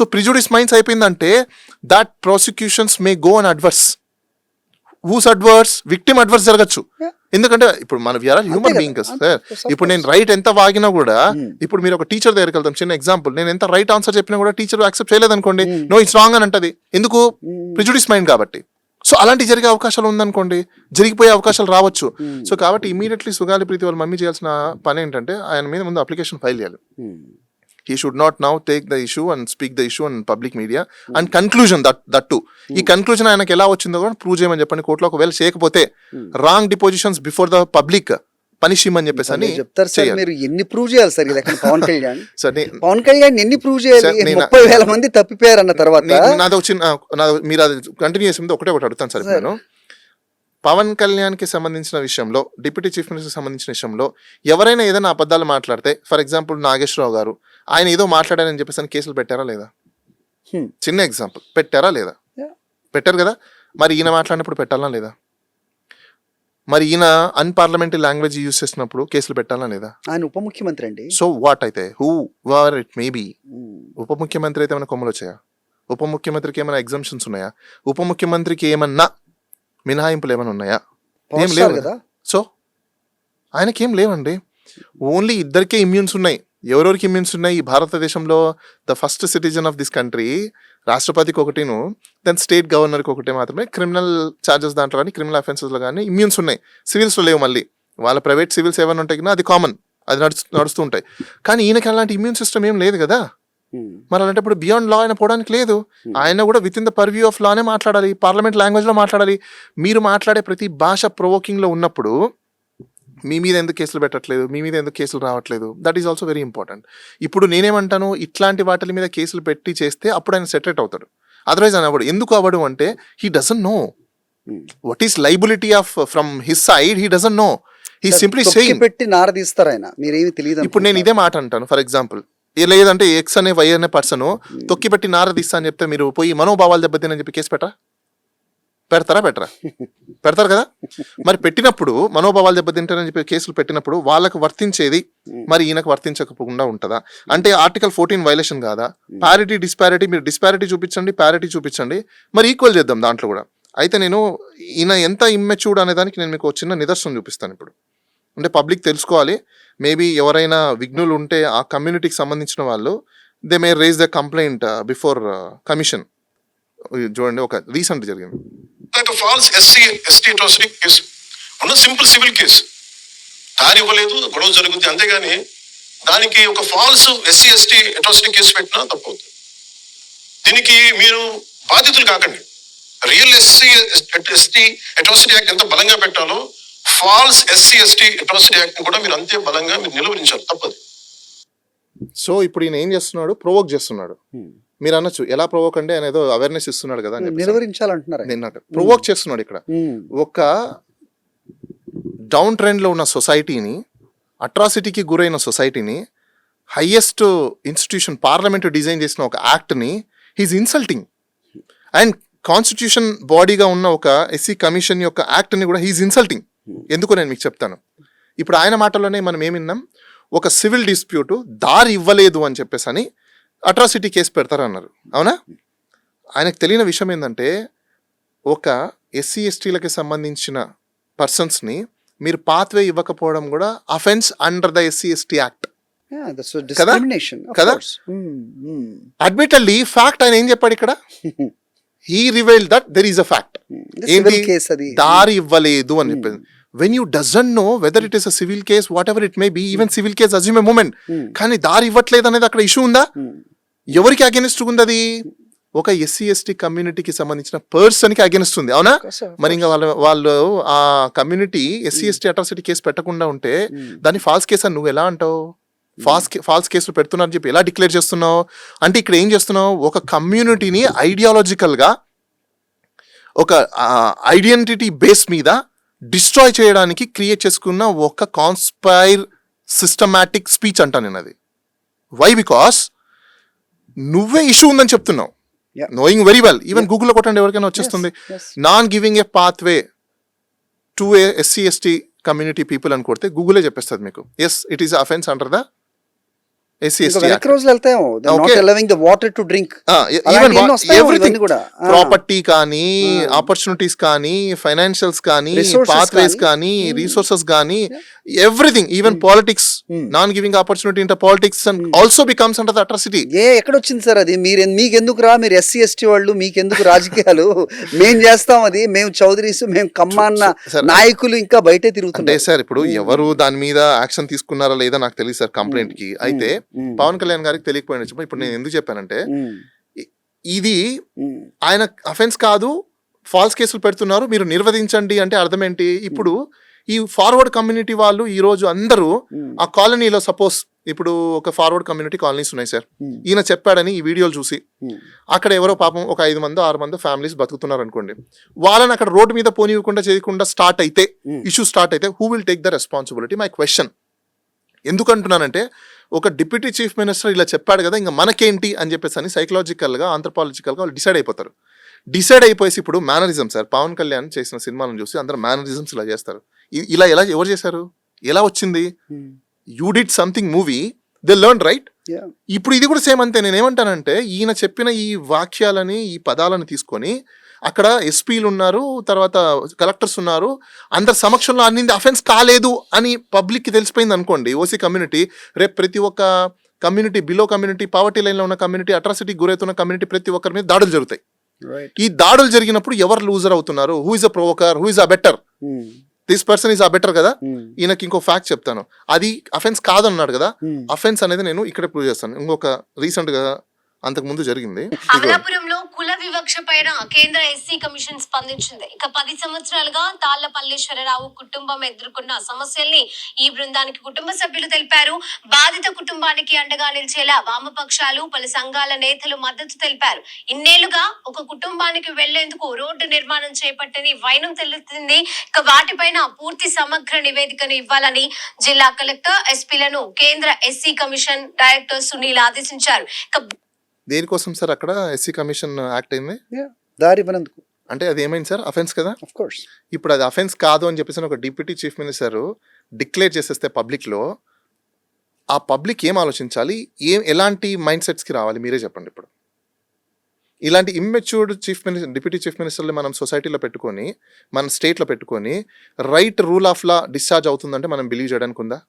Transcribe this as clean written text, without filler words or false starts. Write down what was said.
So prejudice minds అయిపోయిందంటే that prosecutions may go on adverse. Whose adverse? Victim adverse జరగచ్చు. ఎందుకంటే ఇప్పుడు మన వీఆర్ హ్యూమన్ బీయింగ్ సార్. ఇప్పుడు నేను రైట్ ఎంత వాగినా కూడా, ఇప్పుడు మీరు ఒక టీచర్ దగ్గరికి వెళ్తాం, చిన్న ఎగ్జాంపుల్, నేను ఎంత రైట్ ఆన్సర్ చెప్పినా కూడా టీచర్ యాక్సెప్ట్ చేయలేదు అనుకోండి, నో ఇట్స్ రాంగ్ అని అంటది. ఎందుకు? ప్రిజుడిస్ మైండ్ కాబట్టి. సో అలాంటి జరిగే అవకాశాలు ఉందనుకోండి, జరిగిపోయే అవకాశాలు రావచ్చు. సో కాబట్టి ఇమీడియట్లీ సుగాలి ప్రీతి వాళ్ళ మమ్మీ చేయాల్సిన పని ఏంటంటే ఆయన మీద ముందు అప్లికేషన్ ఫైల్ చేయాలి. He should not now take the issue and speak the issue in public media and conclusion that too. ఈ కన్క్లూజన్ ఆయనకు ఎలా వచ్చిందో కూడా ప్రూవ్ చేయమని చెప్పండి కోర్టులో. ఒకవేళ చేయకపోతే wrong depositions before the public punish ఇమ్మని చెప్పేసి అని చెప్తారు సార్. మీరు ఎన్ని ప్రూవ్ చేయాలి సార్? ఇది పవన్ కళ్యాణ్ పవన్ కళ్యాణ్ ఎన్ని ప్రూవ్ చేయాలి? 30,000 మంది తప్పిపోయారు అన్న తర్వాత నాది వచ్చిన మీరు అది కంటిన్యూ చేసి ఒకటే అడుగుతాను సార్. నేను పవన్ కళ్యాణ్కి సంబంధించిన విషయంలో, డిప్యూటీ చీఫ్ మినిస్టర్కి సంబంధించిన విషయంలో ఎవరైనా ఏదైనా అబద్ధాలు మాట్లాడితే, ఫర్ ఎగ్జాంపుల్ నాగేశ్వరరావు గారు ఆయన ఏదో మాట్లాడారని చెప్పేసి కేసులు పెట్టారా లేదా? చిన్న ఎగ్జాంపుల్, పెట్టారా లేదా? పెట్టారు కదా. మరి ఈయన మాట్లాడినప్పుడు పెట్టాలా లేదా? మరి ఈయన అన్పార్లమెంటరీ లాంగ్వేజ్ యూజ్ చేసినప్పుడు కేసులు పెట్టాలా లేదా? ఆయన ఉప ముఖ్యమంత్రి అండి. సో వాట్ అయితే whoever it may be, ఉప ముఖ్యమంత్రి అయితే ఏమైనా కొమ్మలు వచ్చాయా? ఉప ముఖ్యమంత్రికి ఏమైనా ఎగ్జామ్షన్స్ ఉన్నాయా? ఉప ముఖ్యమంత్రికి ఏమన్నా మినహాయింపులు ఏమైనా ఉన్నాయా? ఏం లేవు కదా. సో ఆయనకేం లేవండి. ఓన్లీ ఇద్దరికే ఇమ్యూన్స్ ఉన్నాయి. ఎవరెవరికి ఇమ్యూన్స్ ఉన్నాయి ఈ భారతదేశంలో? The first citizen of this country, రాష్ట్రపతికి ఒకటిను, దెన్ స్టేట్ గవర్నర్కి ఒకటి మాత్రమే క్రిమినల్ ఛార్జెస్ దాంట్లో కానీ క్రిమినల్ అఫెన్సెస్లో కానీ ఇమ్యూన్స్ ఉన్నాయి. సివిల్స్లో లేవు. మళ్ళీ వాళ్ళ ప్రైవేట్ సివిల్స్ ఏమైనా ఉంటాయి కదా, అది కామన్, అది నడుస్తూ ఉంటాయి. కానీ ఈయనకి అలాంటి ఇమ్యూన్ సిస్టమ్ ఏం లేదు కదా. మరి అలాంటప్పుడు బియాండ్ లా ఆయన పోవడానికి లేదు. ఆయన కూడా with in the purview of లానే మాట్లాడాలి, పార్లమెంట్ లాంగ్వేజ్లో మాట్లాడాలి. మీరు మాట్లాడే ప్రతి భాష ప్రొవోకింగ్లో ఉన్నప్పుడు మీ మీద ఎందుకు కేసులు పెట్టట్లేదు, మీ మీద ఎందుకు కేసులు రావట్లేదు? That is also very important. ఇప్పుడు నేనేమంటాను, ఇట్లాంటి వాటి మీద కేసులు పెట్టి చేస్తే అప్పుడు ఆయన సెటరేట్ అవుతాడు. అదర్వైజ్ ఆయన అవ్వడు. ఎందుకు అవ్వడు అంటే he doesn't know what is liability of from his side. He doesn't know. He simply saying పెట్టి నారదీస్తారు ఆయన. మీరేమి తెలియదు. ఇప్పుడు నేను ఇదే మాట అంటాను. ఫర్ ఎగ్జాంపుల్, లేదంటే ఎక్స్ అనే వై అనే పర్సన్ తొక్కి పెట్టి నారదీస్తా అని చెప్తే మీరు పోయి మనోభావాలు దెబ్బతిని చెప్పి కేసు పెడతారా? పెడతారు కదా. మరి పెట్టినప్పుడు మనోభావాలు దెబ్బతింటారని చెప్పి కేసులు పెట్టినప్పుడు వాళ్ళకు వర్తించేది మరి ఈయనకు వర్తించకుండా ఉంటుందా? అంటే ఆర్టికల్ 14 వైలేషన్ కాదా? పారిటీ డిస్పారిటీ, మీరు డిస్పారిటీ చూపించండి, పారిటీ చూపించండి, మరి ఈక్వల్ చేద్దాం దాంట్లో కూడా. అయితే నేను ఈయన ఎంత ఇమ్మెచ్యూర్డ్ అనే దానికి నేను మీకు ఒక చిన్న నిదర్శనం చూపిస్తాను. ఇప్పుడు అంటే పబ్లిక్ తెలుసుకోవాలి. మేబీ ఎవరైనా విఘ్నులు ఉంటే ఆ కమ్యూనిటీకి సంబంధించిన వాళ్ళు, they may raise the complaint before commission. చూడండి, ఒక రీసెంట్ జరిగింది ఫాల్స్ ఎస్టీ అట్రాసిటీ కేసు ఉన్న సింపుల్ సివిల్ కేసు. దారి ఇవ్వలేదు, గొడవ జరుగుతుంది, అంతేగాని దానికి ఒక ఫాల్స్ ఎస్టీ అట్రాసిటీ కేసు పెట్టినా తప్పవుతుంది. దీనికి మీరు బాధితులు కాకండి. రియల్ ఎస్టీ అట్రాసిటీ యాక్ట్ ఎంత బలంగా పెట్టాలో ఫాల్స్ ఎస్టీ అట్రాసిటీ యాక్ట్ కూడా మీరు అంతే బలంగా మీరు నిలువరించారు. తప్పదు. సో ఇప్పుడు ఈయన ఏం చేస్తున్నాడు? ప్రొవోక్ చేస్తున్నాడు. మీరు అనొచ్చు, ఎలా ప్రొవోక్ అంటే ఆయన ఏదో అవేర్నెస్ ఇస్తున్నాడు కదా, నిర్వహించాలంటున్నారు. ప్రొవోక్ చేస్తున్నాడు. ఇక్కడ ఒక డౌన్ ట్రెండ్ లో ఉన్న సొసైటీని, అట్రాసిటీకి గురైన సొసైటీని, హైయెస్ట్ ఇన్స్టిట్యూషన్ పార్లమెంట్ డిజైన్ చేసిన ఒక యాక్ట్ని హీస్ ఇన్సల్టింగ్. అండ్ కాన్స్టిట్యూషన్ బాడీగా ఉన్న ఒక ఎస్సీ కమిషన్ యొక్క యాక్ట్ని కూడా హీస్ ఇన్సల్టింగ్. ఎందుకు నేను మీకు చెప్తాను. ఇప్పుడు ఆయన మాటల్లోనే మనం ఏమి విన్నాం, ఒక సివిల్ డిస్ప్యూట్ దారి ఇవ్వలేదు అని చెప్పేసి అని అట్రాసిటీ కేసు పెడతారన్నారు. అవునా? ఆయనకు తెలియని విషయం ఏంటంటే, ఒక ఎస్సీ ఎస్టీలకి సంబంధించిన పర్సన్స్ని మీరు పాత్వే ఇవ్వకపోవడం కూడా offence under the SC ST act కదా. అడ్మిటెడ్లీ ఫ్యాక్ట్ ఆయన ఏం చెప్పాడు ఇక్కడ, he revealed that there is a fact. ఏంటి? దారి ఇవ్వలేదు అని చెప్పేది. when you doesn't know whether it is a civil case, whatever it may be, even civil case assume a moment, కానీ దారి ఇవ్వట్లేదు అనేది అక్కడ ఇష్యూ ఉందా? ఎవరికి అగెనిస్ట్ ఉంది అది? ఒక ఎస్సీ ఎస్టీ కమ్యూనిటీకి సంబంధించిన పర్సన్ కి అగెనిస్ట్ ఉంది. అవునా? మరి ఇంకా వాళ్ళు ఆ community SC ST atrocity case పెట్టకుండా ఉంటే దాన్ని ఫాల్స్ కేసు అని నువ్వు ఎలా అంటావు? ఫాల్స్ కేసులు పెడుతున్నారని చెప్పి ఎలా డిక్లేర్ చేస్తున్నావు? అంటే ఇక్కడ ఏం చేస్తున్నావు, ఒక కమ్యూనిటీని ఐడియాలజికల్ గా ఒక ఐడెంటిటీ బేస్ మీద డిస్ట్రాయ్ చేయడానికి క్రియేట్ చేసుకున్న ఒక కాన్స్పైర్ సిస్టమాటిక్ స్పీచ్ అంటా నేను అది. వై? బికాస్ నువ్వే ఇష్యూ ఉందని చెప్తున్నావు, నోయింగ్ వెరీ వెల్. ఈవెన్ గూగుల్లో కొట్టండి, ఎవరికైనా వచ్చేస్తుంది. Non giving a pathway to a SC ST community people అని కొడితే గూగులే చెప్పేస్తుంది మీకు, yes it is offence under the SC ఇంకా ఎస్టీ వెనక రోజులు వెళ్తాయేమో not Okay. Allowing the water to drink even ఎన్నో వస్తాయేమో ఎవ్రీథింగ్ ఇవన్నీ కూడా ప్రాపర్టీ కానీ ఆపర్చునిటీస్ కానీ ఫైనాన్షియల్స్ కానీ Resources పాత్వేస్ కానీ. కానీ రీసోర్సెస్ కానీ everything even politics non giving opportunity inter politics and also becomes under the atrocity. ఎక్కడొచ్చింది సార్ అది? మీకెందుకు రా, మీరు ఎస్సీ ఎస్టీ వాళ్ళు మీకెందుకు రాజకీయాలు? మేం చేస్తాం అది, మేము చౌదరీస్, మేము కమ్మాన్న Sir, నాయకులు ఇంకా బయటే అంటే తిరుగుతుంటారు. సార్ ఇప్పుడు ఎవరు దాని మీద యాక్షన్ తీసుకున్నారా లేదా నాకు తెలియదు సార్ కంప్లైంట్ కి. అయితే పవన్ కళ్యాణ్ గారికి తెలియకపోయిన ఇప్పుడు నేను ఎందుకు చెప్పానంటే ఇది ఆయన అఫెన్స్ కాదు, ఫాల్స్ కేసులు పెడుతున్నారు, మీరు నిర్వహించండి అంటే అర్థం ఏంటి? ఇప్పుడు ఈ ఫార్వర్డ్ కమ్యూనిటీ వాళ్ళు ఈ రోజు అందరూ ఆ కాలనీలో సపోజ్ ఇప్పుడు ఒక ఫార్వర్డ్ కమ్యూనిటీ కాలనీస్ ఉన్నాయి సార్, ఈయన చెప్పాడని ఈ వీడియోలు చూసి అక్కడ ఎవరో పాపం ఒక 5 మందో 6 మందో ఫ్యామిలీస్ బతుకుతున్నారు అనుకోండి, వాళ్ళని అక్కడ రోడ్డు మీద పోనివ్వకుండా చేయకుండా స్టార్ట్ అయితే ఇష్యూ స్టార్ట్ అయితే who will take the responsibility? My question. ఎందుకంటున్నానంటే ఒక డిప్యూటీ చీఫ్ మినిస్టర్ ఇలా చెప్పాడు కదా, ఇంకా మనకేంటి అని చెప్పేసి అని సైకలాజికల్గా ఆంథ్రపాలజికల్గా వాళ్ళు డిసైడ్ అయిపోతారు. డిసైడ్ అయిపోయేసి ఇప్పుడు మేనరిజం సార్, పవన్ కళ్యాణ్ చేసిన సినిమాలను చూసి అందరూ మేనరిజమ్స్ ఇలా చేస్తారు. ఇలా ఎలా ఎవరు చేశారు? ఎలా వచ్చింది? You did something movie, they learn right. ఇప్పుడు ఇది కూడా సేమ్ అంతే. నేనేమంటానంటే ఈయన చెప్పిన ఈ వాక్యాలని ఈ పదాలను తీసుకొని అక్కడ ఎస్పీలు ఉన్నారు, తర్వాత కలెక్టర్స్ ఉన్నారు, అందరి సమక్షంలో అన్నింది అఫెన్స్ కాలేదు అని పబ్లిక్కి తెలిసిపోయింది అనుకోండి, ఓసీ కమ్యూనిటీ రేపు ప్రతి ఒక్క కమ్యూనిటీ, బిలో కమ్యూనిటీ, పావర్టీ లైన్లో ఉన్న కమ్యూనిటీ, అట్రాసిటీ గురవుతున్న కమ్యూనిటీ ప్రతి ఒక్కరి మీద దాడులు జరుగుతాయి. ఈ దాడులు జరిగినప్పుడు ఎవరు లూజర్ అవుతున్నారు? Who is a provoker, who is a better? This person is a better కదా. ఈయనకి ఇంకో ఫ్యాక్ట్ చెప్తాను, అది అఫెన్స్ కాదన్నాడు కదా, అఫెన్స్ అనేది నేను ఇక్కడే ప్రూవ్ చేస్తాను. ఇంకొక రీసెంట్ గా అంతకు ముందు జరిగింది. అమలాపురంలో కుల వివక్ష పైన కేంద్ర ఎస్సీ కమిషన్ స్పందించింది. ఇక 10 సంవత్సరాలుగా తాళ్లపల్లేశ్వరరావు కుటుంబం ఎదుర్కొన్న సమస్యల్ని ఈ బృందానికి కుటుంబ సభ్యులు తెలిపారు. బాధిత కుటుంబానికి అండగా నిలిచేలా వామపక్షాలు, పలు సంఘాల నేతలు మద్దతు తెలిపారు. ఇన్నేళ్లుగా ఒక కుటుంబానికి వెళ్లేందుకు రోడ్డు నిర్మాణం చేపట్టని వైనం తెలుస్తుంది. ఇక వాటిపైన పూర్తి సమగ్ర నివేదికను ఇవ్వాలని జిల్లా కలెక్టర్, ఎస్పీలను కేంద్ర ఎస్సీ కమిషన్ డైరెక్టర్ సునీల్ ఆదేశించారు. ఇక దేనికోసం సార్ అక్కడ ఎస్సీ కమిషన్ యాక్ట్ అయింది? దారి ఇవ్వనందుకు. అంటే అది ఏమైంది సార్? అఫెన్స్ కదా. ఆఫ్ కోర్స్ ఇప్పుడు అది అఫెన్స్ కాదు అని చెప్పేసి ఒక డిప్యూటీ చీఫ్ మినిస్టర్ డిక్లేర్ చేసేస్తే పబ్లిక్లో ఆ పబ్లిక్ ఏం ఆలోచించాలి? ఎలాంటి మైండ్ సెట్స్కి రావాలి? మీరే చెప్పండి. ఇప్పుడు ఇలాంటి ఇమ్మెచ్యూర్డ్ డిప్యూటీ చీఫ్ మినిస్టర్ని మనం సొసైటీలో పెట్టుకొని, మన స్టేట్లో పెట్టుకొని right rule of law discharge అవుతుందంటే మనం బిలీవ్ చేయడానికి ఉందా?